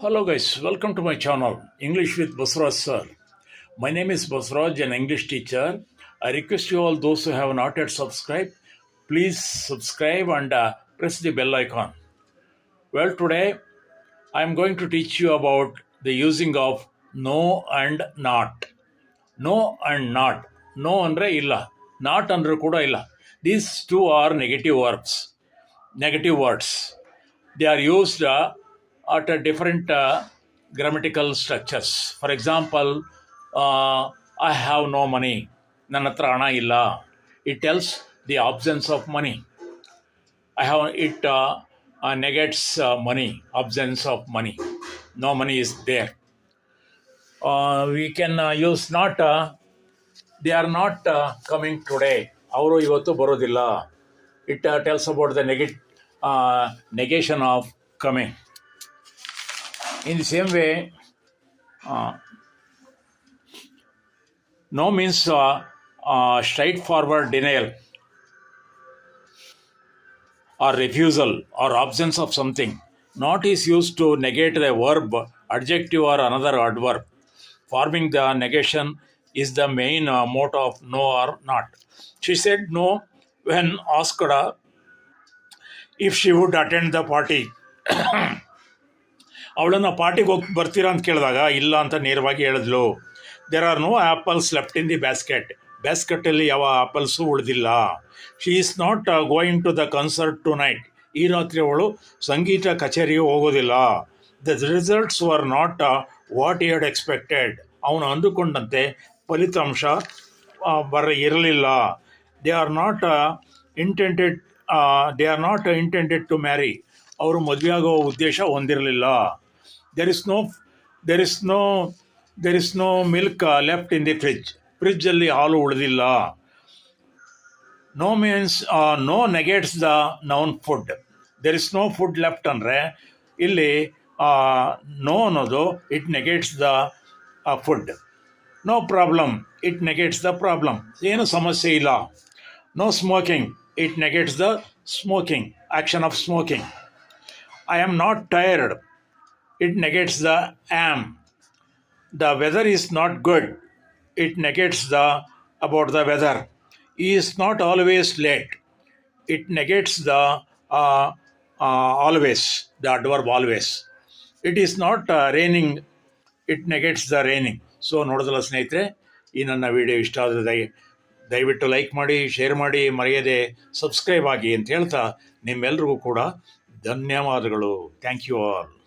Hello guys, welcome to my channel English with Basraj sir. My name is Basraj, an English teacher. I request you all those who have not yet subscribed, please subscribe and press the bell icon. Well, today I am going to teach you about the using of no and not. No and not. No andre illa. Not andre kuda illa. These two are negative verbs. Negative words. They are used at a different grammatical structures. For example, I have no money. ನನ್ನ ಹತ್ರ ಹಣ ಇಲ್ಲ. It tells the absence of money. I have it negates money, absence of money. No money is there. We can use not. They are not coming today. ಅವರು ಇವತ್ತು ಬರೋದಿಲ್ಲ. It tells about the negation of coming. In the same way, no means straightforward denial or refusal or absence of something. Not is used to negate the verb, adjective or another adverb. Forming the negation is the main motto of no or not. She said no when asked if she would attend the party. ಅವಳನ್ನು ಪಾರ್ಟಿಗೆ ಹೋಗಿ ಬರ್ತೀರಾ ಅಂತ ಕೇಳಿದಾಗ ಇಲ್ಲ ಅಂತ ನೇರವಾಗಿ ಹೇಳಿದ್ಲು. There are no apples left in the ಬ್ಯಾಸ್ಕೆಟಲ್ಲಿ ಯಾವ ಆ್ಯಪಲ್ಸು ಉಳಿದಿಲ್ಲ. She is not going to the concert tonight. ಈ ರಾತ್ರಿ ಅವಳು ಸಂಗೀತ ಕಚೇರಿಗೆ ಹೋಗೋದಿಲ್ಲ. The results were not what he had expected. ಅವನು ಅಂದುಕೊಂಡಂತೆ ಫಲಿತಾಂಶ ಇರಲಿಲ್ಲ. They are not intended to marry. ಅವರು ಮದುವೆ ಆಗೋ ಉದ್ದೇಶ ಹೊಂದಿರಲಿಲ್ಲ. there is no milk left in the ಫ್ರಿಜ್ಜಲ್ಲಿ ಹಾಲು ಉಳಿದಿಲ್ಲ. No means no negates the noun food. There is no food left ಅಂದರೆ ಇಲ್ಲಿ ನೋ ಅನ್ನೋದು it negates the food. No problem it negates the problem. ಏನು ಸಮಸ್ಯೆ ಇಲ್ಲ. No smoking it negates the smoking, action of smoking. I am not tired. It negates the am. The weather is not good. It negates about the weather. He is not always late. It negates the always, the adverb always. It is not raining. It negates the raining. So ನೋಡೋದಲ್ಲ ಸ್ನೇಹಿತರೆ, ಈ ನನ್ನ video ಇಷ್ಟ ಆದರೆ ದಯವಿಟ್ಟು like ಮಾಡಿ, share ಮಾಡಿ, ಮರೆಯದೆ ಸಬ್ಸ್ಕ್ರೈಬ್ ಆಗಿ ಅಂತ ಹೇಳ್ತಾ ನಿಮ್ಮೆಲ್ರಿಗೂ ಕೂಡ ಧನ್ಯವಾದಗಳು. Thank you all.